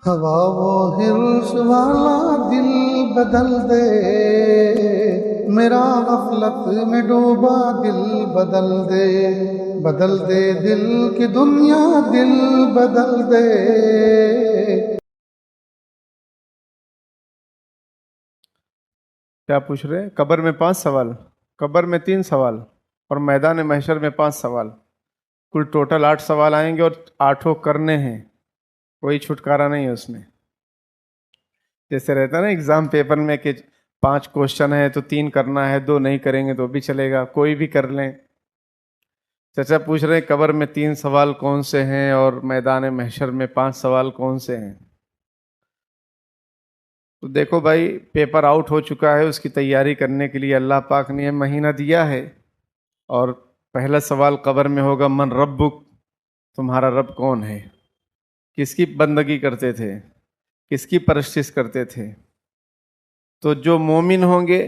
ہوا وہ ہرس والا دل بدل دے، میرا غفلت میں ڈوبا دل بدل دے، بدل دے دل کی دنیا دل بدل دے۔ کیا پوچھ رہے ہیں؟ قبر میں 5 سوال، قبر میں 3 سوال اور میدان محشر میں 5 سوال، کل ٹوٹل 8 سوال آئیں گے اور 8 کرنے ہیں، کوئی چھٹکارا نہیں ہے اس میں۔ جیسے رہتا ہے نا ایگزام پیپر میں کہ 5 کوشچن ہے تو 3 کرنا ہے، 2 نہیں کریں گے تو بھی چلے گا، کوئی بھی کر لیں۔ چچا پوچھ رہے ہیں قبر میں 3 سوال کون سے ہیں اور میدان محشر میں 5 سوال کون سے ہیں؟ تو دیکھو بھائی، پیپر آؤٹ ہو چکا ہے، اس کی تیاری کرنے کے لیے اللہ پاک نے یہ مہینہ دیا ہے، اور پہلا سوال قبر میں ہوگا من ربک، تمہارا رب کون ہے، کس کی بندگی کرتے تھے، کس کی پرستش کرتے تھے؟ تو جو مومن ہوں گے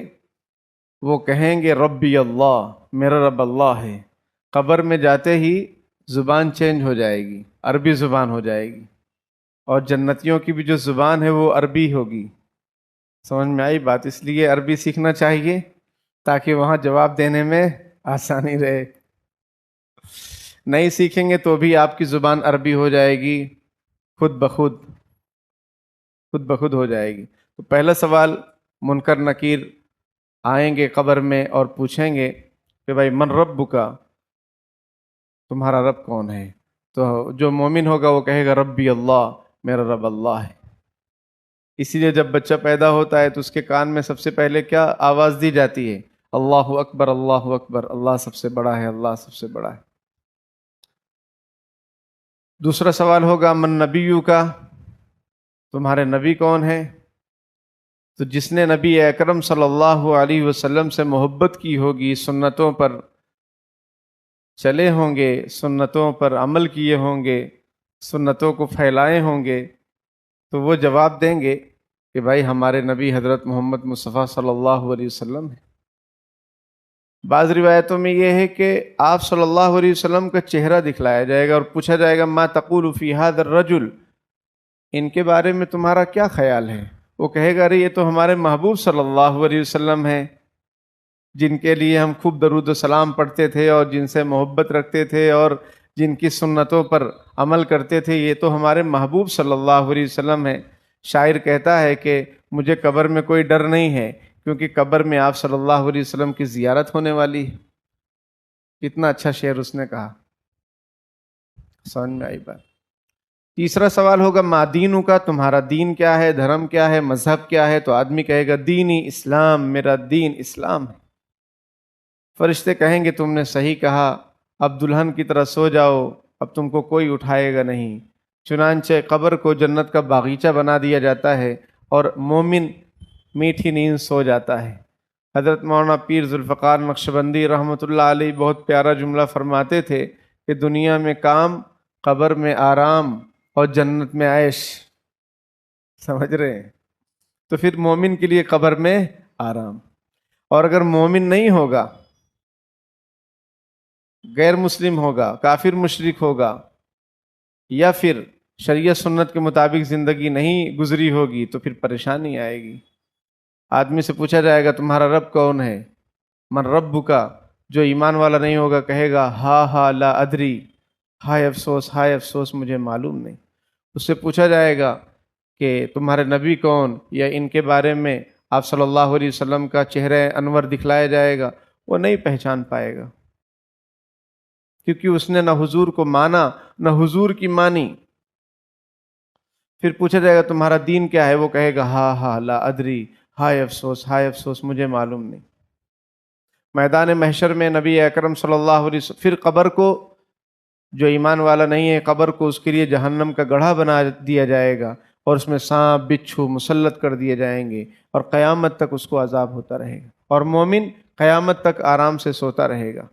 وہ کہیں گے ربی اللہ، میرا رب اللہ ہے۔ قبر میں جاتے ہی زبان چینج ہو جائے گی، عربی زبان ہو جائے گی، اور جنتیوں کی بھی جو زبان ہے وہ عربی ہوگی۔ سمجھ میں آئی بات؟ اس لیے عربی سیکھنا چاہیے تاکہ وہاں جواب دینے میں آسانی رہے۔ نہیں سیکھیں گے تو بھی آپ کی زبان عربی ہو جائے گی، خود بخود ہو جائے گی۔ تو پہلا سوال منکر نکیر آئیں گے قبر میں اور پوچھیں گے کہ بھائی من رب کا، تمہارا رب کون ہے؟ تو جو مومن ہوگا وہ کہے گا ربی اللہ، میرا رب اللہ ہے۔ اسی لیے جب بچہ پیدا ہوتا ہے تو اس کے کان میں سب سے پہلے کیا آواز دی جاتی ہے؟ اللہ اکبر، اللہ اکبر، اللہ سب سے بڑا ہے، اللہ سب سے بڑا ہے۔ دوسرا سوال ہوگا من نبیو کا، تمہارے نبی کون ہے؟ تو جس نے نبی اکرم صلی اللہ علیہ وسلم سے محبت کی ہوگی، سنتوں پر چلے ہوں گے، سنتوں پر عمل کیے ہوں گے، سنتوں کو پھیلائے ہوں گے، تو وہ جواب دیں گے کہ بھائی ہمارے نبی حضرت محمد مصطفیٰ صلی اللہ علیہ وسلم ہے۔ بعض روایتوں میں یہ ہے کہ آپ صلی اللہ علیہ وسلم کا چہرہ دکھلایا جائے گا اور پوچھا جائے گا ما تقول فی ھذا الرجل، ان کے بارے میں تمہارا کیا خیال ہے؟ وہ کہے گا ارے یہ تو ہمارے محبوب صلی اللہ علیہ وسلم ہیں، جن کے لیے ہم خوب درود و سلام پڑھتے تھے اور جن سے محبت رکھتے تھے اور جن کی سنتوں پر عمل کرتے تھے، یہ تو ہمارے محبوب صلی اللہ علیہ وسلم ہیں۔ شاعر کہتا ہے کہ مجھے قبر میں کوئی ڈر نہیں ہے، کیونکہ قبر میں آپ صلی اللہ علیہ وسلم کی زیارت ہونے والی ہے۔ کتنا اچھا شعر اس نے کہا، سمجھ میں آئی بات؟ تیسرا سوال ہوگا ما دینو کا، تمہارا دین کیا ہے، دھرم کیا ہے، مذہب کیا ہے؟ تو آدمی کہے گا دینی اسلام، میرا دین اسلام ہے۔ فرشتے کہیں گے تم نے صحیح کہا، اب دلہن کی طرح سو جاؤ، اب تم کو کوئی اٹھائے گا نہیں۔ چنانچہ قبر کو جنت کا باغیچہ بنا دیا جاتا ہے اور مومن میٹھی نیند سو جاتا ہے۔ حضرت مولانا پیر ذوالفقار نقشبندی رحمۃ اللہ علیہ بہت پیارا جملہ فرماتے تھے کہ دنیا میں کام، قبر میں آرام اور جنت میں عیش۔ سمجھ رہے ہیں؟ تو پھر مومن کے لیے قبر میں آرام، اور اگر مومن نہیں ہوگا، غیر مسلم ہوگا، کافر مشرک ہوگا، یا پھر شریعت سنت کے مطابق زندگی نہیں گزری ہوگی، تو پھر پریشانی آئے گی۔ آدمی سے پوچھا جائے گا تمہارا رب کون ہے؟ من رب کا، جو ایمان والا نہیں ہوگا کہے گا ہا لا ادری، ہائے افسوس، ہائے افسوس، مجھے معلوم نہیں۔ اس سے پوچھا جائے گا کہ تمہارے نبی کون، یا ان کے بارے میں آپ صلی اللہ علیہ وسلم کا چہرہ انور دکھلایا جائے گا، وہ نہیں پہچان پائے گا، کیونکہ اس نے نہ حضور کو مانا نہ حضور کی مانی۔ پھر پوچھا جائے گا تمہارا دین کیا ہے؟ وہ کہے گا ہا لا ادری، ہائے افسوس، ہائے افسوس، مجھے معلوم نہیں۔ میدان محشر میں نبی اکرم صلی اللہ علیہ وسلم، پھر قبر کو، جو ایمان والا نہیں ہے، قبر کو اس کے لیے جہنم کا گڑھا بنا دیا جائے گا اور اس میں سانپ بچھو مسلط کر دیے جائیں گے، اور قیامت تک اس کو عذاب ہوتا رہے گا، اور مومن قیامت تک آرام سے سوتا رہے گا۔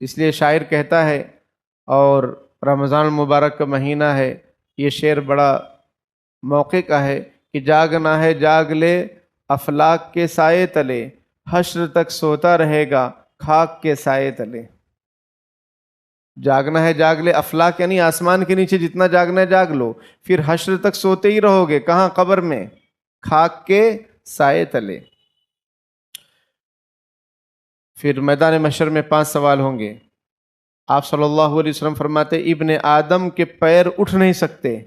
اس لیے شاعر کہتا ہے، اور رمضان المبارک کا مہینہ ہے، یہ شعر بڑا موقع کا ہے کہ جاگنا ہے جاگ لے افلاک کے سائے تلے، حشر تک سوتا رہے گا خاک کے سائے تلے۔ جاگنا ہے جاگ لے، افلاک یعنی آسمان کے نیچے جتنا جاگنا ہے جاگ لو، پھر حشر تک سوتے ہی رہو گے. کہاں؟ قبر میں، خاک کے سائے تلے. پھر میدان محشر میں 5 سوال ہوں گے. آپ صلی اللہ علیہ وسلم فرماتے ابن آدم کے پیر اٹھ نہیں سکتے،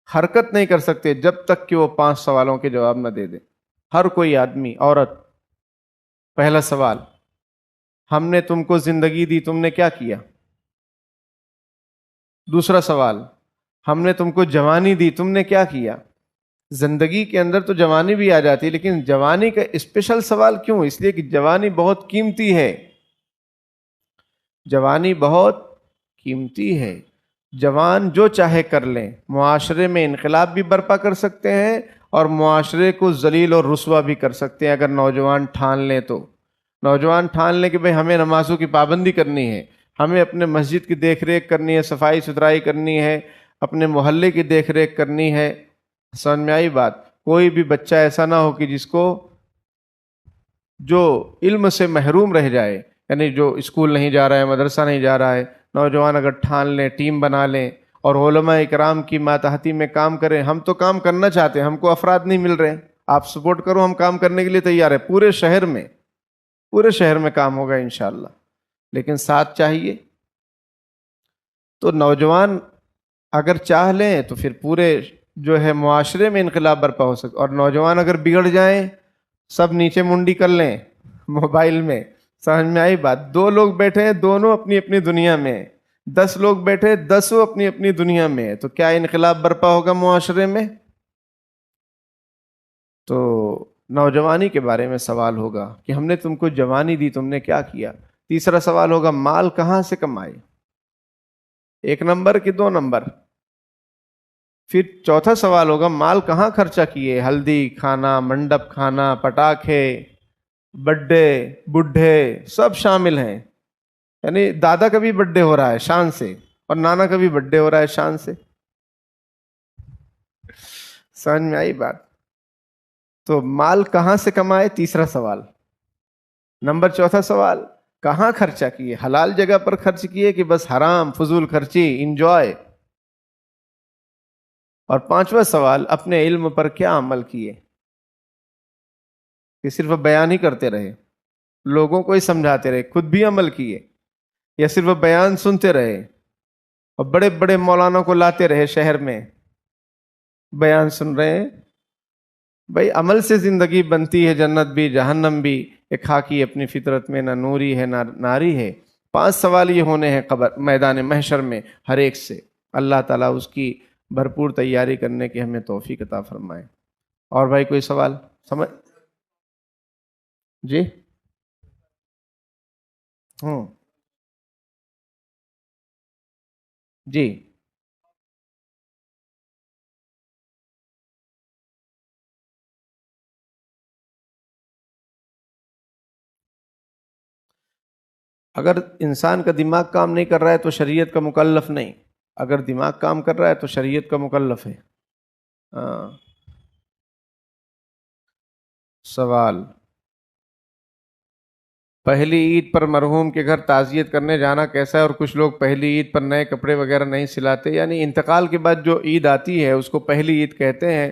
حرکت نہیں کر سکتے جب تک کہ وہ 5 سوالوں کے جواب نہ دے دے. ہر کوئی آدمی، عورت. پہلا سوال، ہم نے تم کو زندگی دی، تم نے کیا کیا؟ دوسرا سوال، ہم نے تم کو جوانی دی، تم نے کیا کیا؟ زندگی کے اندر تو جوانی بھی آ جاتی ہے، لیکن جوانی کا اسپیشل سوال کیوں؟ اس لیے کہ جوانی بہت قیمتی ہے. جوانی بہت قیمتی ہے. جوان جو چاہے کر لیں، معاشرے میں انقلاب بھی برپا کر سکتے ہیں اور معاشرے کو ذلیل اور رسوا بھی کر سکتے ہیں اگر نوجوان ٹھان لیں تو. نوجوان ٹھان لیں کہ بھئی ہمیں نمازوں کی پابندی کرنی ہے، ہمیں اپنے مسجد کی دیکھ ریکھ کرنی ہے، صفائی ستھرائی کرنی ہے، اپنے محلے کی دیکھ ریکھ کرنی ہے. سمجھ میں آئی بات؟ کوئی بھی بچہ ایسا نہ ہو کہ جس کو جو علم سے محروم رہ جائے، یعنی جو اسکول نہیں جا رہا ہے، مدرسہ نہیں جا رہا ہے. نوجوان اگر ٹھان لیں، ٹیم بنا لیں اور علماء اکرام کی ماتحتی میں کام کریں. ہم تو کام کرنا چاہتے ہیں، ہم کو افراد نہیں مل رہے، آپ سپورٹ کرو، ہم کام کرنے کے لیے تیار ہیں. پورے شہر میں کام ہوگا انشاءاللہ، لیکن ساتھ چاہیے. تو نوجوان اگر چاہ لیں تو پھر پورے جو ہے معاشرے میں انقلاب برپا ہو سکتا. اور نوجوان اگر بگڑ جائیں، سب نیچے منڈی کر لیں موبائل میں. سمجھ میں آئی بات؟ 2 لوگ بیٹھے ہیں، دونوں اپنی اپنی دنیا میں. 10 لوگ بیٹھے، 10 اپنی اپنی دنیا میں. تو کیا انقلاب برپا ہوگا معاشرے میں؟ تو نوجوانی کے بارے میں سوال ہوگا کہ ہم نے تم کو جوانی دی، تم نے کیا کیا؟ تیسرا سوال ہوگا مال کہاں سے کمائے؟ 1 نمبر کہ 2 نمبر؟ پھر چوتھا سوال ہوگا مال کہاں خرچہ کیے؟ ہلدی کھانا، منڈپ کھانا، پٹاخے، بڈے، بڈھے سب شامل ہیں. یعنی دادا کا بھی بڈے ہو رہا ہے شان سے، اور نانا کا بھی بڈے ہو رہا ہے شان سے. سمجھ میں آئی بات؟ تو مال کہاں سے کمائے؟ تیسرا سوال. نمبر چوتھا سوال، کہاں خرچہ کیے؟ حلال جگہ پر خرچ کیے کہ بس حرام فضول خرچی، انجوائے؟ اور 5واں سوال، اپنے علم پر کیا عمل کیے؟ کہ صرف بیان ہی کرتے رہے، لوگوں کو ہی سمجھاتے رہے، خود بھی عمل کیے؟ یا صرف بیان سنتے رہے اور بڑے بڑے مولانا کو لاتے رہے شہر میں، بیان سن رہے ہیں؟ بھائی عمل سے زندگی بنتی ہے، جنت بھی جہنم بھی. ایک خاکی اپنی فطرت میں نہ نوری ہے نہ ناری ہے. 5 سوال یہ ہونے ہیں قبر میدان محشر میں ہر ایک سے. اللہ تعالیٰ اس کی بھرپور تیاری کرنے کی ہمیں توفیق عطا فرمائے. اور بھائی کوئی سوال سمجھ؟ جی جی اگر انسان کا دماغ کام نہیں کر رہا ہے تو شریعت کا مکلف نہیں، اگر دماغ کام کر رہا ہے تو شریعت کا مکلف ہے. سوال، پہلی عید پر مرحوم کے گھر تعزیت کرنے جانا کیسا ہے؟ اور کچھ لوگ پہلی عید پر نئے کپڑے وغیرہ نہیں سلاتے، یعنی انتقال کے بعد جو عید آتی ہے اس کو پہلی عید کہتے ہیں.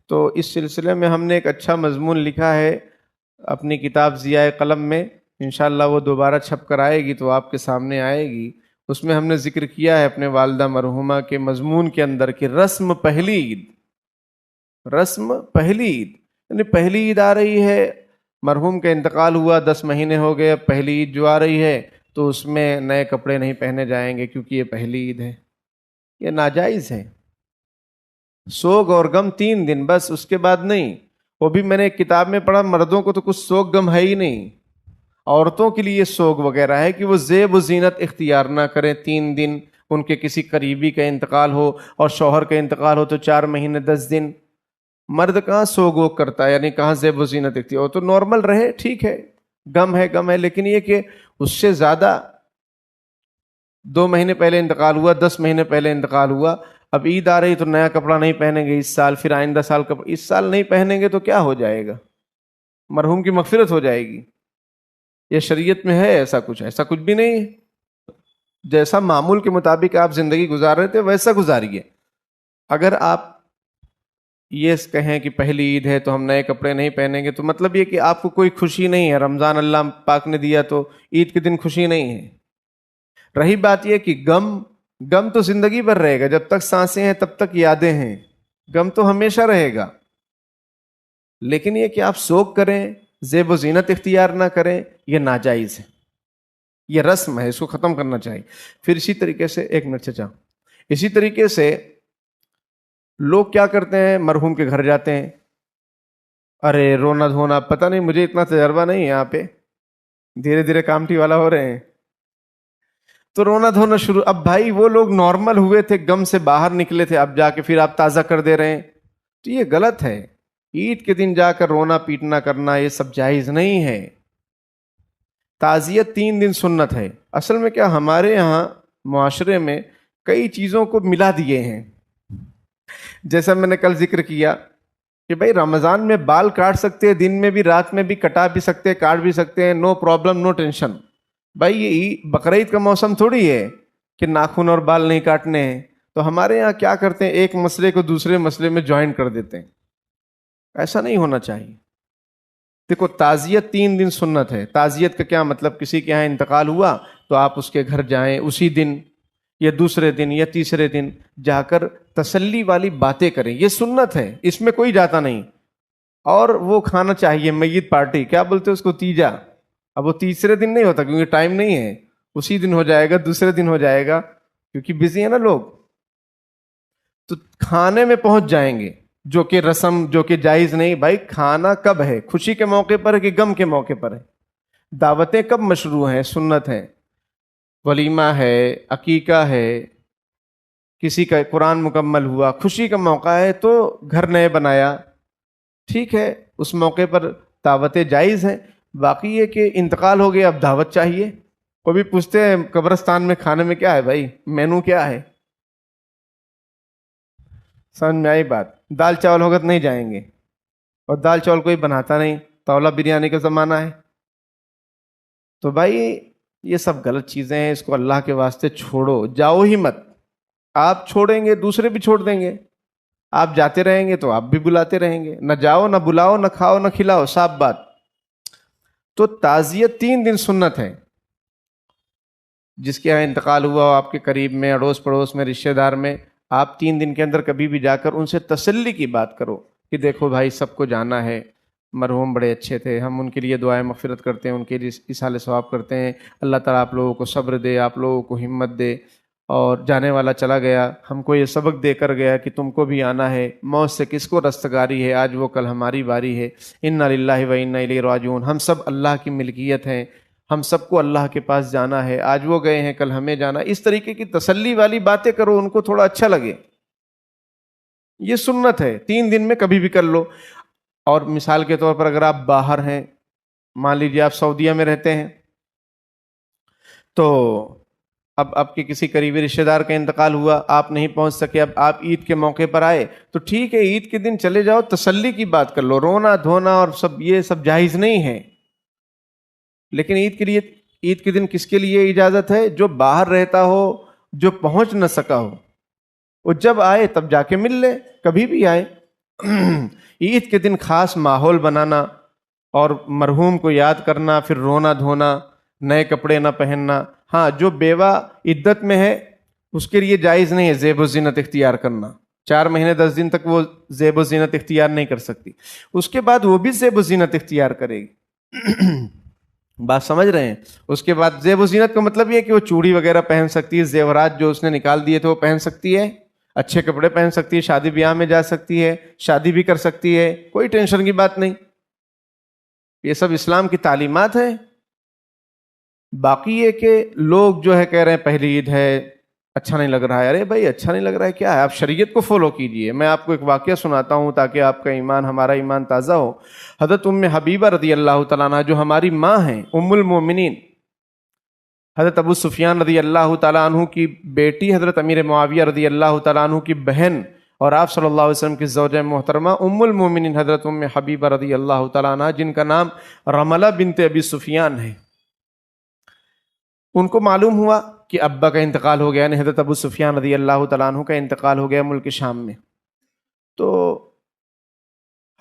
تو اس سلسلے میں ہم نے ایک اچھا مضمون لکھا ہے اپنی کتاب ضیاء قلم میں، انشاءاللہ وہ دوبارہ چھپ کر آئے گی تو آپ کے سامنے آئے گی. اس میں ہم نے ذکر کیا ہے اپنے والدہ مرحومہ کے مضمون کے اندر کہ رسم پہلی عید، رسم پہلی عید، یعنی پہلی عید آ رہی ہے، مرحوم کا انتقال ہوا 10 مہینے ہو گئے، اب پہلی عید جو آ رہی ہے تو اس میں نئے کپڑے نہیں پہنے جائیں گے کیونکہ یہ پہلی عید ہے. یہ ناجائز ہے. سوگ اور غم 3 دن بس، اس کے بعد نہیں. وہ بھی میں نے ایک کتاب میں پڑھا مردوں کو تو کچھ سوگ غم ہے ہی نہیں، عورتوں کے لیے سوگ وغیرہ ہے کہ وہ زیب و زینت اختیار نہ کریں 3 دن. ان کے کسی قریبی کا انتقال ہو اور شوہر کا انتقال ہو تو 4 مہینے 10 دن. مرد کہاں سوگ ووگ کرتا ہے، یعنی کہاں زیب و زینت اختیار ہو. تو نارمل رہے، ٹھیک ہے، غم ہے، لیکن یہ کہ اس سے زیادہ 2 مہینے پہلے انتقال ہوا، 10 مہینے پہلے انتقال ہوا، اب عید آ رہی تو نیا کپڑا نہیں پہنیں گے اس سال، پھر آئندہ سال کپڑا، اس سال نہیں پہنیں گے تو کیا ہو جائے گا؟ مرحوم کی مغفرت ہو جائے گی. یہ شریعت میں ہے ایسا کچھ بھی نہیں ہے. جیسا معمول کے مطابق آپ زندگی گزار رہے تھے ویسا گزاریے. اگر آپ یہ کہیں کہ پہلی عید ہے تو ہم نئے کپڑے نہیں پہنیں گے، تو مطلب یہ کہ آپ کو کوئی خوشی نہیں ہے. رمضان اللہ پاک نے دیا تو عید کے دن خوشی نہیں ہے. رہی بات یہ کہ غم تو زندگی بھر رہے گا. جب تک سانسیں ہیں تب تک یادیں ہیں. غم تو ہمیشہ رہے گا. لیکن یہ کہ آپ سوگ کریں، زیب و زینت اختیار نہ کریں، یہ ناجائز ہے. یہ رسم ہے، اس کو ختم کرنا چاہیے. پھر اسی طریقے سے ایک منٹ چچا، اسی طریقے سے لوگ کیا کرتے ہیں، مرحوم کے گھر جاتے ہیں، ارے رونا دھونا، پتہ نہیں مجھے اتنا تجربہ نہیں ہے، یہاں پہ دھیرے دھیرے کامٹی والا ہو رہے ہیں تو رونا دھونا شروع. اب بھائی وہ لوگ نارمل ہوئے تھے، غم سے باہر نکلے تھے، اب جا کے پھر آپ تازہ کر دے رہے ہیں، تو یہ غلط ہے. عید کے دن جا کر رونا پیٹنا کرنا یہ سب جائز نہیں ہے. تعزیت 3 دن سنت ہے. اصل میں کیا ہمارے یہاں معاشرے میں کئی چیزوں کو ملا دیے ہیں. جیسا میں نے کل ذکر کیا کہ بھائی رمضان میں بال کاٹ سکتے ہیں، دن میں بھی رات میں بھی کٹا بھی سکتے ہیں، کاٹ بھی سکتے ہیں، نو پرابلم نو ٹینشن. بھائی یہ بقرعید کا موسم تھوڑی ہے کہ ناخن اور بال نہیں کاٹنے ہیں. تو ہمارے یہاں کیا کرتے ہیں، ایک مسئلے کو دوسرے مسئلے میں جوائن کر دیتے ہیں. ایسا نہیں ہونا چاہیے. دیکھو تعزیت 3 دن سنت ہے. تعزیت کا کیا مطلب، کسی کے یہاں انتقال ہوا تو آپ اس کے گھر جائیں، اسی دن یا دوسرے دن یا تیسرے دن جا کر تسلی والی باتیں کریں. یہ سنت ہے، اس میں کوئی جاتا نہیں. اور وہ کھانا چاہیے میت پارٹی، کیا بولتے ہیں اس کو، تیجا. اب وہ تیسرے دن نہیں ہوتا کیونکہ ٹائم نہیں ہے، اسی دن ہو جائے گا، دوسرے دن ہو جائے گا کیونکہ بزی ہے نا لوگ. تو کھانے میں پہنچ جائیں گے، جو کہ رسم، جو کہ جائز نہیں. بھائی کھانا کب ہے، خوشی کے موقع پر ہے کہ غم کے موقع پر ہے؟ دعوتیں کب مشروع ہیں، سنت ہیں. ولیمہ ہے، عقیقہ ہے، کسی کا قرآن مکمل ہوا، خوشی کا موقع ہے تو گھر نئے بنایا، ٹھیک ہے، اس موقع پر دعوتیں جائز ہیں. باقی یہ کہ انتقال ہو گیا اب دعوت چاہیے. کوئی بھی پوچھتے ہیں قبرستان میں کھانے میں کیا ہے، بھائی مینو کیا ہے، سمجھ میں آئی بات. دال چاول ہوگا تو نہیں جائیں گے، اور دال چاول کوئی بناتا نہیں، تولا بریانی کا زمانہ ہے. تو بھائی یہ سب غلط چیزیں ہیں، اس کو اللہ کے واسطے چھوڑو، جاؤ ہی مت. آپ چھوڑیں گے دوسرے بھی چھوڑ دیں گے. آپ جاتے رہیں گے تو آپ بھی بلاتے رہیں گے. نہ جاؤ، نہ بلاؤ، نہ کھاؤ، نہ کھلاؤ، صاف بات. تو تعزیت 3 دن سنت ہے. جس کے یہاں انتقال ہوا ہو آپ کے قریب میں، اڑوس پڑوس میں، رشتہ دار میں، آپ 3 دن کے اندر کبھی بھی جا کر ان سے تسلی کی بات کرو کہ دیکھو بھائی سب کو جانا ہے، مرحوم بڑے اچھے تھے، ہم ان کے لیے دعائیں مغفرت کرتے ہیں، ان کے لیے ایصال ثواب کرتے ہیں. اللہ تعالیٰ آپ لوگوں کو صبر دے، آپ لوگوں کو ہمت دے. اور جانے والا چلا گیا، ہم کو یہ سبق دے کر گیا کہ تم کو بھی آنا ہے. موت سے کس کو رستگاری ہے، آج وہ کل ہماری باری ہے. انا للہ و انا الیہ راجعون. ہم سب اللہ کی ملکیت ہیں، ہم سب کو اللہ کے پاس جانا ہے. آج وہ گئے ہیں، کل ہمیں جانا. اس طریقے کی تسلی والی باتیں کرو، ان کو تھوڑا اچھا لگے. یہ سنت ہے، 3 دن میں کبھی بھی کر لو. اور مثال کے طور پر اگر آپ باہر ہیں، مان لیجیے آپ سعودیہ میں رہتے ہیں، تو اب آپ کے کسی قریبی رشتہ دار کا انتقال ہوا، آپ نہیں پہنچ سکے، اب آپ عید کے موقع پر آئے تو ٹھیک ہے، عید کے دن چلے جاؤ، تسلی کی بات کر لو. رونا دھونا اور سب یہ سب جائز نہیں ہے. لیکن عید کے دن کس کے لیے اجازت ہے؟ جو باہر رہتا ہو، جو پہنچ نہ سکا ہو، وہ جب آئے تب جا کے مل لے، کبھی بھی آئے. عید کے دن خاص ماحول بنانا اور مرحوم کو یاد کرنا، پھر رونا دھونا، نئے کپڑے نہ پہننا. ہاں جو بیوہ عدت میں ہے اس کے لیے جائز نہیں ہے زیب و زینت اختیار کرنا. 4 مہینے 10 دن تک وہ زیب و زینت اختیار نہیں کر سکتی. اس کے بعد وہ بھی زیب و زینت اختیار کرے گی. بات سمجھ رہے ہیں؟ اس کے بعد زیب و زینت کا مطلب یہ کہ وہ چوڑی وغیرہ پہن سکتی ہے، زیورات جو اس نے نکال دیے تھے وہ پہن سکتی ہے، اچھے کپڑے پہن سکتی ہے، شادی بیاہ میں جا سکتی ہے، شادی بھی کر سکتی ہے، کوئی ٹینشن کی بات نہیں. یہ سب اسلام کی تعلیمات ہیں. باقی یہ کہ لوگ جو ہے کہہ رہے ہیں پہلی عید ہے، اچھا نہیں لگ رہا ہے. ارے بھائی اچھا نہیں لگ رہا ہے کیا ہے؟ آپ شریعت کو فالو کیجئے. میں آپ کو ایک واقعہ سناتا ہوں تاکہ آپ کا ایمان، ہمارا ایمان تازہ ہو. حضرت ام حبیبہ رضی اللہ تعالیٰ عنہ جو ہماری ماں ہیں، ام المومنین، حضرت ابو سفیان رضی اللہ تعالیٰ عنہ کی بیٹی، حضرت امیر معاویہ رضی اللہ تعالیٰ عنہ کی بہن، اور آپ صلی اللہ علیہ وسلم کی زوجہ محترمہ ام المومنین حضرت ام حبیبہ رضی اللہ تعالیٰ عنہ، جن کا نام رملہ بنت ابی سفیان ہے. ان کو معلوم ہوا کہ ابا کا انتقال ہو گیا، یعنی حضرت ابو سفیان رضی اللہ تعالیٰ عنہ کا انتقال ہو گیا ملک شام میں، تو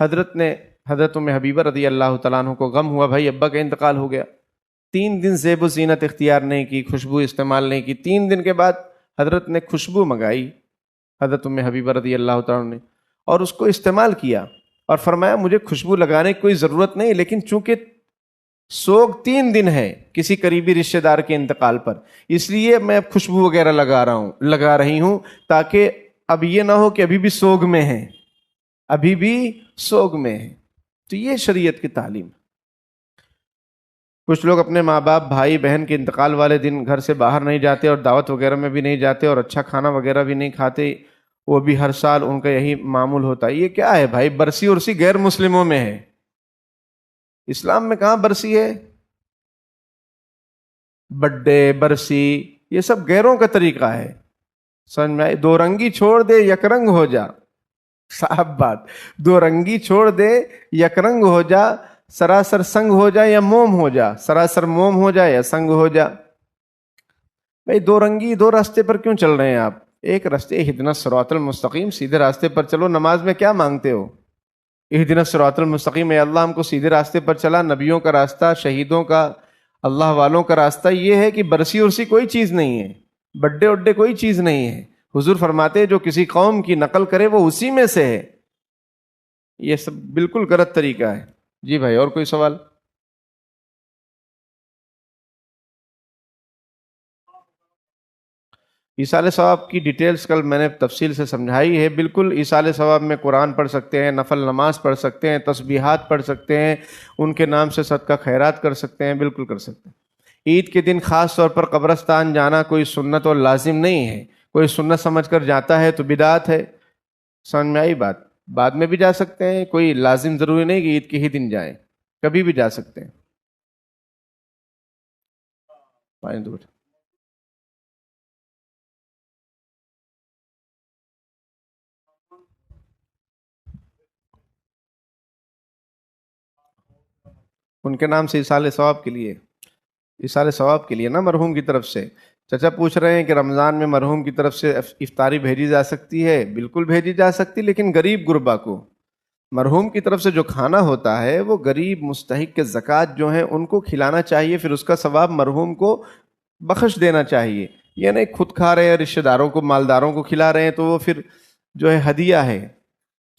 حضرت ام حبیبہ رضی اللہ تعالیٰ عنہ کو غم ہوا، بھائی ابا کا انتقال ہو گیا۔ 3 دن زیب و زینت اختیار نہیں کی، خوشبو استعمال نہیں کی۔ 3 دن کے بعد حضرت نے خوشبو منگائی، حضرت ام حبیبہ رضی اللہ تعالیٰ عنہ نے، اور اس کو استعمال کیا اور فرمایا مجھے خوشبو لگانے کی کوئی ضرورت نہیں، لیکن چونکہ سوگ 3 دن ہے کسی قریبی رشتہ دار کے انتقال پر، اس لیے میں اب خوشبو وغیرہ لگا رہی ہوں، تاکہ اب یہ نہ ہو کہ ابھی بھی سوگ میں ہیں، ابھی بھی سوگ میں ہیں۔ تو یہ شریعت کی تعلیم۔ کچھ لوگ اپنے ماں باپ بھائی بہن کے انتقال والے دن گھر سے باہر نہیں جاتے اور دعوت وغیرہ میں بھی نہیں جاتے اور اچھا کھانا وغیرہ بھی نہیں کھاتے، وہ بھی ہر سال ان کا یہی معمول ہوتا ہے۔ یہ کیا ہے بھائی؟ برسی ارسی غیر مسلموں میں ہے، اسلام میں کہاں برسی ہے؟ بڈے برسی یہ سب غیروں کا طریقہ ہے، سمجھ میں آئی؟ 2 رنگی چھوڑ دے یک رنگ ہو جا، صاحب بات، 2 رنگی چھوڑ دے یک رنگ ہو جا، سراسر سنگ ہو جا یا موم ہو جا، سراسر موم ہو جا یا سنگ ہو جا۔ بھائی 2 رنگی 2 راستے پر کیوں چل رہے ہیں آپ؟ ایک راستے اہدنا الصراط المستقیم، سیدھے راستے پر چلو۔ نماز میں کیا مانگتے ہو؟ اہدنا الصراط المستقیم، اے اللہ ہم کو سیدھے راستے پر چلا۔ نبیوں کا راستہ، شہیدوں کا، اللہ والوں کا راستہ یہ ہے کہ برسی ارسی کوئی چیز نہیں ہے، بڈے اڈے کوئی چیز نہیں ہے۔ حضور فرماتے ہیں جو کسی قوم کی نقل کرے وہ اسی میں سے ہے۔ یہ سب بالکل غلط طریقہ ہے۔ جی بھائی، اور کوئی سوال؟ ایصال ثواب کی ڈیٹیلز کل میں نے تفصیل سے سمجھائی ہے۔ بالکل ایصال ثواب میں قرآن پڑھ سکتے ہیں، نفل نماز پڑھ سکتے ہیں، تسبیحات پڑھ سکتے ہیں، ان کے نام سے صدقہ خیرات کر سکتے ہیں، بالکل کر سکتے ہیں۔ عید کے دن خاص طور پر قبرستان جانا کوئی سنت اور لازم نہیں ہے، کوئی سنت سمجھ کر جاتا ہے تو بدعت ہے۔ سمجھ میں آئی بات؟ بعد میں بھی جا سکتے ہیں، کوئی لازم ضروری نہیں کہ عید کے ہی دن جائیں، کبھی بھی جا سکتے ہیں۔ پانی دو بیٹا۔ ان کے نام سے ایصال ثواب کے لیے، ایصال ثواب کے لیے نا، مرحوم کی طرف سے۔ چچا پوچھ رہے ہیں کہ رمضان میں مرحوم کی طرف سے افطاری بھیجی جا سکتی ہے؟ بالکل بھیجی جا سکتی، لیکن غریب غربا کو۔ مرحوم کی طرف سے جو کھانا ہوتا ہے وہ غریب مستحق کے زکوٰۃ جو ہیں ان کو کھلانا چاہیے، پھر اس کا ثواب مرحوم کو بخش دینا چاہیے۔ یہ نہیں خود کھا رہے ہیں، رشتہ داروں کو، مالداروں کو کھلا رہے ہیں تو وہ پھر جو ہے ہدیہ ہے،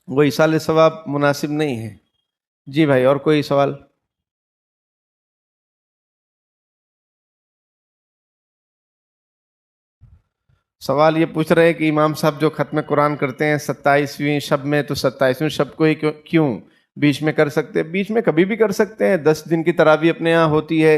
وہ ایصال ثواب مناسب نہیں ہے۔ جی بھائی، اور کوئی سوال؟ سوال یہ پوچھ رہے ہیں کہ امام صاحب جو ختم قرآن کرتے ہیں 27ویں شب میں، تو 27ویں شب کو ہی کیوں بیچ میں کر سکتے؟ بیچ میں کبھی بھی کر سکتے ہیں۔ 10 دن کی تراویح اپنے یہاں ہوتی ہے،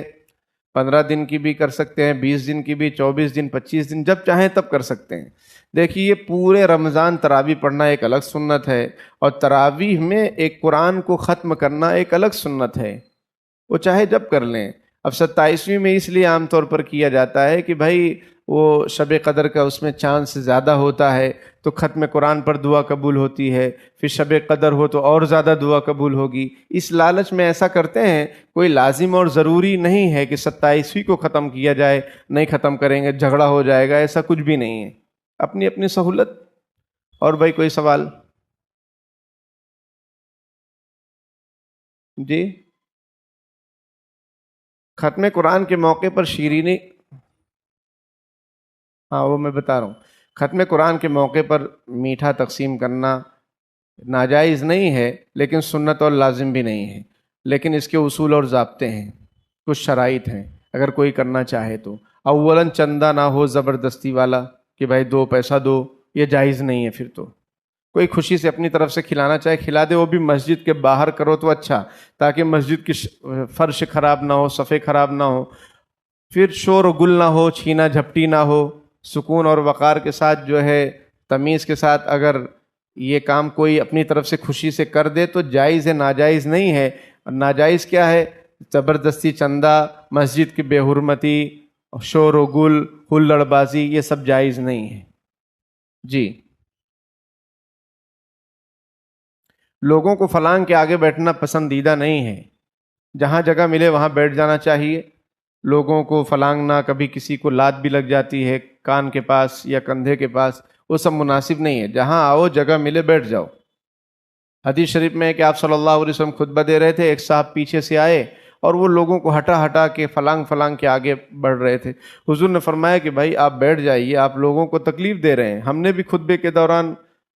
15 دن کی بھی کر سکتے ہیں، 20 دن کی بھی، 24 دن، 25 دن، جب چاہیں تب کر سکتے ہیں۔ دیکھیے یہ پورے رمضان تراویح پڑھنا ایک الگ سنت ہے، اور تراویح میں ایک قرآن کو ختم کرنا ایک الگ سنت ہے، وہ چاہے جب کر لیں۔ اب 27ویں میں اس لیے عام طور پر کیا جاتا ہے کہ بھائی وہ شب قدر کا اس میں چانس زیادہ ہوتا ہے، تو ختم قرآن پر دعا قبول ہوتی ہے، پھر شب قدر ہو تو اور زیادہ دعا قبول ہوگی۔ اس لالچ میں ایسا کرتے ہیں، کوئی لازم اور ضروری نہیں ہے کہ 27ویں کو ختم کیا جائے، نہیں ختم کریں گے جھگڑا ہو جائے گا، ایسا کچھ بھی نہیں ہے، اپنی اپنی سہولت۔ اور بھائی کوئی سوال؟ جی، ختم قرآن کے موقع پر شیرینی، ہاں وہ میں بتا رہا ہوں، ختم قرآن کے موقع پر میٹھا تقسیم کرنا ناجائز نہیں ہے، لیکن سنت اور لازم بھی نہیں ہے، لیکن اس کے اصول اور ضابطے ہیں، کچھ شرائط ہیں، اگر کوئی کرنا چاہے تو۔ اولاً چندہ نہ ہو زبردستی والا کہ بھائی 2 پیسہ دو، یہ جائز نہیں ہے۔ پھر تو کوئی خوشی سے اپنی طرف سے کھلانا چاہے کھلا دے، وہ بھی مسجد کے باہر کرو تو اچھا، تاکہ مسجد کی فرش خراب نہ ہو، صفحے خراب نہ ہو، پھر شور و گل نہ ہو، چھینا جھپٹی نہ ہو، سکون اور وقار کے ساتھ جو ہے تمیز کے ساتھ اگر یہ کام کوئی اپنی طرف سے خوشی سے کر دے تو جائز ہے، ناجائز نہیں ہے۔ ناجائز کیا ہے؟ زبردستی چندہ، مسجد کی بے حرمتی، شور و گل، ہلڑ بازی، یہ سب جائز نہیں ہے۔ جی، لوگوں کو فلان کے آگے بیٹھنا پسندیدہ نہیں ہے، جہاں جگہ ملے وہاں بیٹھ جانا چاہیے، لوگوں کو پھلانگنا، کبھی کسی کو لات بھی لگ جاتی ہے کان کے پاس یا کندھے کے پاس، وہ سب مناسب نہیں ہے. جہاں آؤ جگہ ملے بیٹھ جاؤ. حدیث شریف میں ہے کہ آپ صلی اللہ علیہ وسلم خطبہ دے رہے تھے، ایک صاحب پیچھے سے آئے اور وہ لوگوں کو ہٹا ہٹا کے فلانگ کے آگے بڑھ رہے تھے. حضور نے فرمایا کہ بھائی آپ بیٹھ جائیے، آپ لوگوں کو تکلیف دے رہے ہیں. ہم نے بھی خطبے کے دوران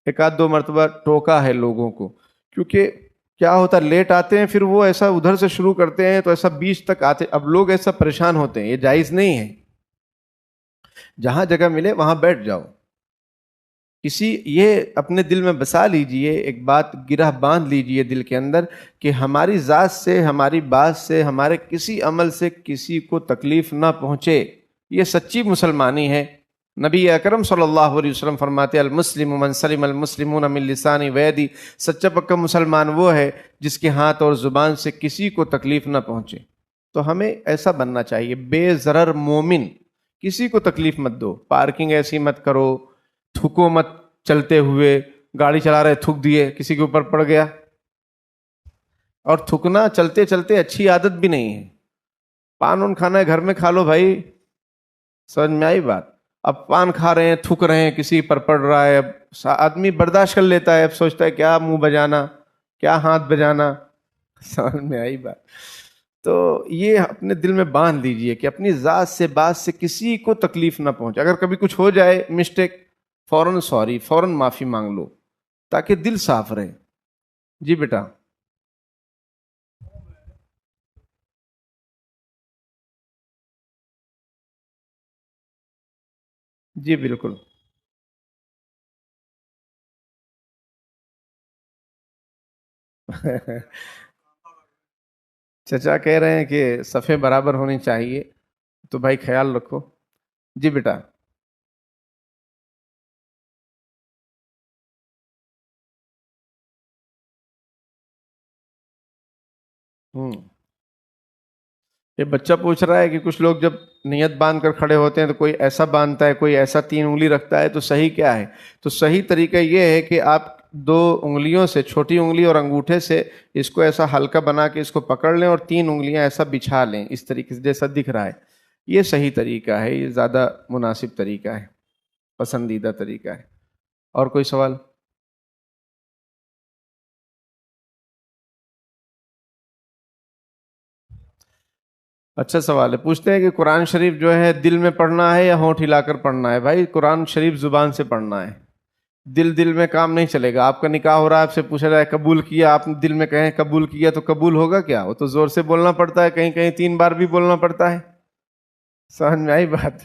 ایک آدھ دو مرتبہ ٹوکا ہے لوگوں کو، کیونکہ کیا ہوتا ہے لیٹ آتے ہیں، پھر وہ ایسا ادھر سے شروع کرتے ہیں تو ایسا بیچ تک آتے، اب لوگ ایسا پریشان ہوتے ہیں. یہ جائز نہیں ہے. جہاں جگہ ملے وہاں بیٹھ جاؤ. یہ اپنے دل میں بسا لیجئے، ایک بات گرہ باندھ لیجئے دل کے اندر کہ ہماری ذات سے، ہماری بات سے، ہمارے کسی عمل سے کسی کو تکلیف نہ پہنچے. یہ سچی مسلمانی ہے. نبی اکرم صلی اللہ علیہ وسلم فرماتے المسلم من سلم المسلمون من لسانی ویدی، سچا پکا مسلمان وہ ہے جس کے ہاتھ اور زبان سے کسی کو تکلیف نہ پہنچے. تو ہمیں ایسا بننا چاہیے، بے ضرر مومن. کسی کو تکلیف مت دو، پارکنگ ایسی مت کرو، تھکو مت. چلتے ہوئے گاڑی چلا رہے تھک دیے، کسی کے اوپر پڑ گیا. اور تھکنا چلتے چلتے اچھی عادت بھی نہیں ہے. پان اون کھانا ہے گھر میں کھا لو بھائی، سمجھ میں آئی بات. اب پان کھا رہے ہیں، تھک رہے ہیں، کسی پر پڑ رہا ہے، اب آدمی برداشت کر لیتا ہے، اب سوچتا ہے کیا منہ بجانا، کیا ہاتھ بجانا. سمجھ میں آئی بات. تو یہ اپنے دل میں باندھ لیجئے کہ اپنی ذات سے بات سے کسی کو تکلیف نہ پہنچے. اگر کبھی کچھ ہو جائے مسٹیک، فوراً سوری، فوراً معافی مانگ لو تاکہ دل صاف رہے. جی بیٹا. جی بالکل. چچا کہہ رہے ہیں کہ صفیں برابر ہونی چاہیے، تو بھائی خیال رکھو. جی بیٹا. ہوں. یہ بچہ پوچھ رہا ہے کہ کچھ لوگ جب نیت باندھ کر کھڑے ہوتے ہیں تو کوئی ایسا باندھتا ہے، کوئی ایسا 3 انگلی رکھتا ہے، تو صحیح کیا ہے؟ تو صحیح طریقہ یہ ہے کہ آپ 2 انگلیوں سے، چھوٹی انگلی اور انگوٹھے سے اس کو ایسا ہلکا بنا کے اس کو پکڑ لیں اور 3 انگلیاں ایسا بچھا لیں، اس طریقے سے جیسا دکھ رہا ہے. یہ صحیح طریقہ ہے، یہ زیادہ مناسب طریقہ ہے، پسندیدہ طریقہ ہے. اور کوئی سوال؟ اچھا سوال ہے. پوچھتے ہیں کہ قرآن شریف جو ہے دل میں پڑھنا ہے یا ہونٹ ہلا کر پڑھنا ہے؟ بھائی قرآن شریف زبان سے پڑھنا ہے. دل میں کام نہیں چلے گا. آپ کا نکاح ہو رہا ہے، آپ سے پوچھا جائے قبول کیا، آپ نے دل میں کہیں قبول کیا، تو قبول ہوگا کیا؟ وہ تو زور سے بولنا پڑتا ہے، کہیں کہیں 3 بار بھی بولنا پڑتا ہے. سمجھ میں آئی بات؟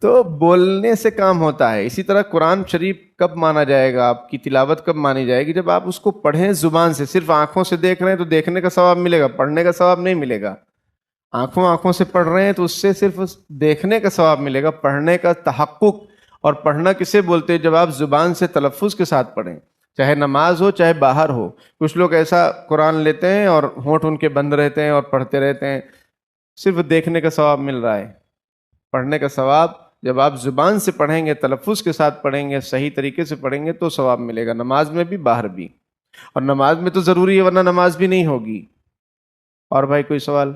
تو بولنے سے کام ہوتا ہے. اسی طرح قرآن شریف کب مانا جائے گا، آپ کی تلاوت کب مانی جائے گی؟ جب آپ اس کو پڑھیں زبان سے. صرف آنکھوں سے دیکھ رہے ہیں تو دیکھنے کا ثواب ملے گا، پڑھنے کا ثواب نہیں ملے گا. آنکھوں سے پڑھ رہے ہیں تو اس سے صرف دیکھنے کا ثواب ملے گا، پڑھنے کا تحقق. اور پڑھنا کسے بولتے ہیں؟ جب آپ زبان سے تلفظ کے ساتھ پڑھیں، چاہے نماز ہو چاہے باہر ہو. کچھ لوگ ایسا قرآن لیتے ہیں اور ہونٹ ان کے بند رہتے ہیں اور پڑھتے رہتے ہیں، صرف دیکھنے کا ثواب مل رہا ہے. پڑھنے کا ثواب جب آپ زبان سے پڑھیں گے، تلفظ کے ساتھ پڑھیں گے، صحیح طریقے سے پڑھیں گے تو ثواب ملے گا، نماز میں بھی باہر بھی. اور نماز میں تو ضروری ہے، ورنہ نماز بھی نہیں ہوگی. اور بھائی کوئی سوال؟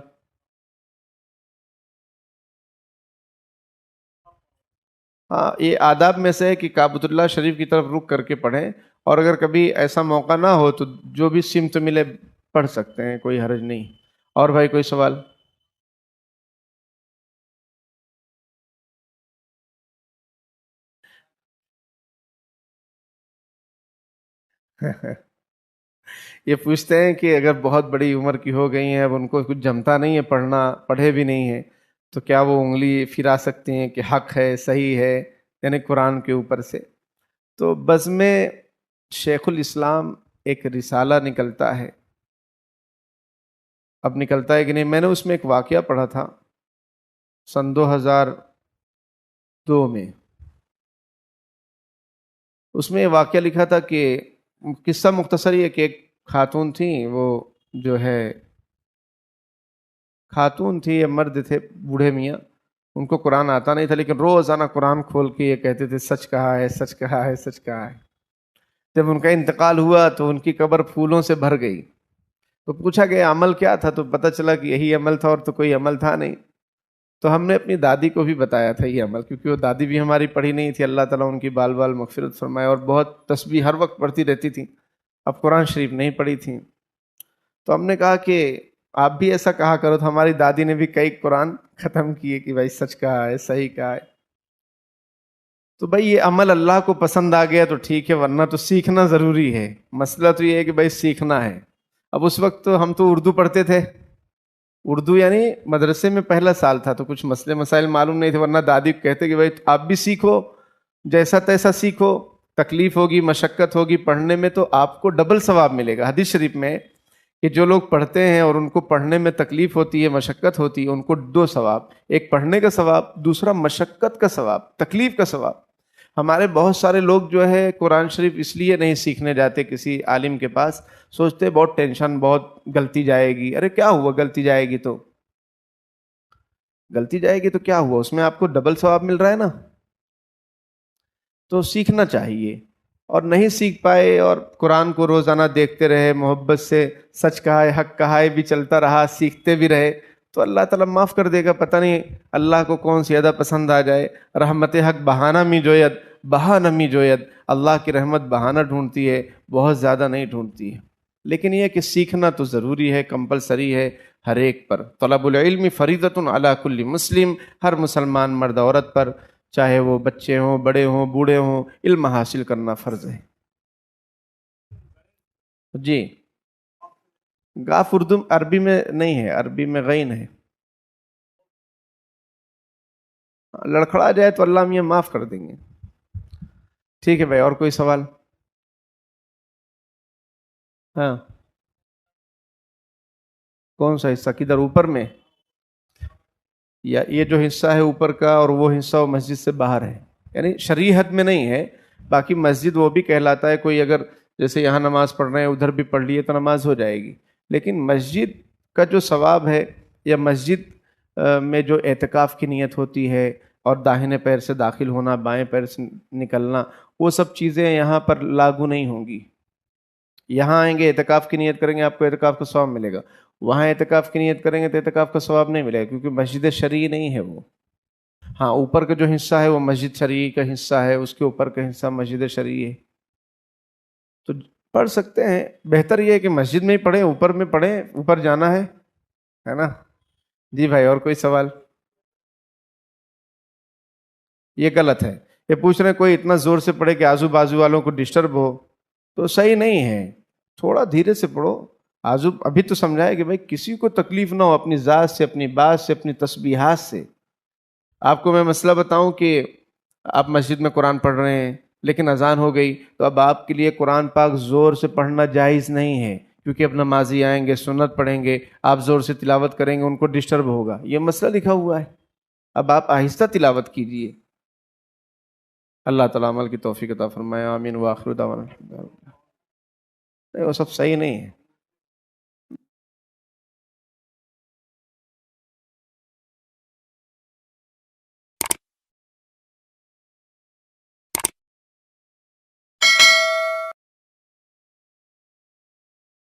ہاں، یہ آداب میں سے ہے کہ کعبۃ اللہ شریف کی طرف رک کر کے پڑھیں. اور اگر کبھی ایسا موقع نہ ہو تو جو بھی سمت ملے پڑھ سکتے ہیں، کوئی حرج نہیں. اور بھائی کوئی سوال؟ یہ پوچھتے ہیں کہ اگر بہت بڑی عمر کی ہو گئی ہیں، اب ان کو کچھ جمتا نہیں ہے پڑھنا، پڑھے بھی نہیں ہیں، تو کیا وہ انگلی پھرا سکتے ہیں کہ حق ہے، صحیح ہے، یعنی قرآن کے اوپر سے؟ تو بزم شیخ الاسلام ایک رسالہ نکلتا ہے. اب نکلتا ہے کہ نہیں، میں نے اس میں ایک واقعہ پڑھا تھا سن 2002 میں. اس میں یہ واقعہ لکھا تھا کہ قصہ مختصر یہ کہ ایک خاتون تھیں، وہ جو ہے خاتون تھی یا مرد تھے بوڑھے میاں، ان کو قرآن آتا نہیں تھا، لیکن روزانہ قرآن کھول کے یہ کہتے تھے سچ کہا ہے، سچ کہا ہے، سچ کہا ہے. جب ان کا انتقال ہوا تو ان کی قبر پھولوں سے بھر گئی. تو پوچھا کہ عمل کیا تھا، تو پتہ چلا کہ یہی عمل تھا اور تو کوئی عمل تھا نہیں. تو ہم نے اپنی دادی کو بھی بتایا تھا یہ عمل، کیونکہ وہ دادی بھی ہماری پڑھی نہیں تھی، اللہ تعالیٰ ان کی بال بال مغفرت فرمائے، اور بہت تسبیح ہر وقت پڑھتی رہتی تھی، اب قرآن شریف نہیں پڑھی تھی۔ تو ہم نے کہا کہ آپ بھی ایسا کہا کرو، تو ہماری دادی نے بھی کئی قرآن ختم کیے کہ بھائی سچ کہا ہے، صحیح کہا ہے۔ تو بھائی یہ عمل اللہ کو پسند آ گیا تو ٹھیک ہے، ورنہ تو سیکھنا ضروری ہے۔ مسئلہ تو یہ ہے کہ بھائی سیکھنا ہے۔ اب اس وقت تو ہم تو اردو پڑھتے تھے، اردو یعنی مدرسے میں پہلا سال تھا، تو کچھ مسئلے مسائل معلوم نہیں تھے، ورنہ دادی کہتے کہ بھائی آپ بھی سیکھو، جیسا تیسا سیکھو، تکلیف ہوگی، مشقت ہوگی پڑھنے میں تو آپ کو ڈبل ثواب ملے گا۔ حدیث شریف میں کہ جو لوگ پڑھتے ہیں اور ان کو پڑھنے میں تکلیف ہوتی ہے، مشقت ہوتی ہے، ان کو دو ثواب، ایک پڑھنے کا ثواب، دوسرا مشقت کا ثواب، تکلیف کا ثواب۔ ہمارے بہت سارے لوگ جو ہے قرآن شریف اس لیے نہیں سیکھنے جاتے کسی عالم کے پاس، سوچتے بہت ٹینشن، بہت غلطی جائے گی۔ ارے کیا ہوا غلطی جائے گی تو؟ غلطی جائے گی تو کیا ہوا؟ اس میں آپ کو ڈبل ثواب مل رہا ہے نا۔ تو سیکھنا چاہیے، اور نہیں سیکھ پائے اور قرآن کو روزانہ دیکھتے رہے، محبت سے سچ کہا ہے، حق کہا ہے بھی چلتا رہا، سیکھتے بھی رہے، تو اللہ تعالیٰ معاف کر دے گا۔ پتہ نہیں اللہ کو کون سی ادا پسند آ جائے۔ رحمت حق بہانہ می جوید، بہانہ می جوید، اللہ کی رحمت بہانہ ڈھونڈتی ہے، بہت زیادہ نہیں ڈھونڈتی ہے۔ لیکن یہ کہ سیکھنا تو ضروری ہے، کمپلسری ہے ہر ایک پر۔ طلب العلم فریضۃ علی کل مسلم، ہر مسلمان مرد عورت پر، چاہے وہ بچے ہوں، بڑے ہوں، بوڑھے ہوں، علم حاصل کرنا فرض ہے۔ جی گاف اردو عربی میں نہیں ہے، عربی میں غین ہے۔ لڑکھڑا جائے تو اللہ میاں معاف کر دیں گے۔ ٹھیک ہے بھائی، اور کوئی سوال؟ ہاں، کون سا حصہ؟ کدھر اوپر میں؟ یا یہ جو حصہ ہے اوپر کا اور وہ حصہ وہ مسجد سے باہر ہے، یعنی شریعت میں نہیں ہے۔ باقی مسجد وہ بھی کہلاتا ہے، کوئی اگر جیسے یہاں نماز پڑھ رہے ہیں ادھر بھی پڑھ لیے تو نماز ہو جائے گی، لیکن مسجد کا جو ثواب ہے، یا مسجد میں جو اعتکاف کی نیت ہوتی ہے اور داہنے پیر سے داخل ہونا، بائیں پیر سے نکلنا، وہ سب چیزیں یہاں پر لاگو نہیں ہوں گی۔ یہاں آئیں گے اعتکاف کی نیت کریں گے، آپ کو اعتکاف کا ثواب ملے گا۔ وہاں اعتکاف کی نیت کریں گے تو اعتکاف کا ثواب نہیں ملے گا، کیونکہ مسجد شرعی نہیں ہے وہ۔ ہاں اوپر کا جو حصہ ہے وہ مسجد شرعی کا حصہ ہے، اس کے اوپر کا حصہ مسجد شرعی ہے، تو پڑھ سکتے ہیں۔ بہتر یہ ہے کہ مسجد میں ہی پڑھیں، اوپر میں پڑھیں، اوپر جانا ہے نا۔ جی بھائی، اور کوئی سوال؟ یہ غلط ہے۔ یہ پوچھ رہے ہیں کوئی اتنا زور سے پڑھے کہ آزو بازو والوں کو ڈسٹرب ہو، تو صحیح نہیں ہے۔ تھوڑا دھیرے سے پڑھو۔ ابھی تو سمجھائے کہ بھائی کسی کو تکلیف نہ ہو، اپنی ذات سے، اپنی بات سے، اپنی تسبیحات سے۔ آپ کو میں مسئلہ بتاؤں کہ آپ مسجد میں قرآن پڑھ رہے ہیں لیکن اذان ہو گئی، تو اب آپ کے لیے قرآن پاک زور سے پڑھنا جائز نہیں ہے، کیونکہ اب نمازی آئیں گے، سنت پڑھیں گے، آپ زور سے تلاوت کریں گے، ان کو ڈسٹرب ہوگا۔ یہ مسئلہ لکھا ہوا ہے۔ اب آپ آہستہ تلاوت کیجئے۔ اللہ تعالیٰ عمل کی توفیق عطا فرمائے، آمین۔ وآخر دعوانا وہ سب صحیح نہیں ہے۔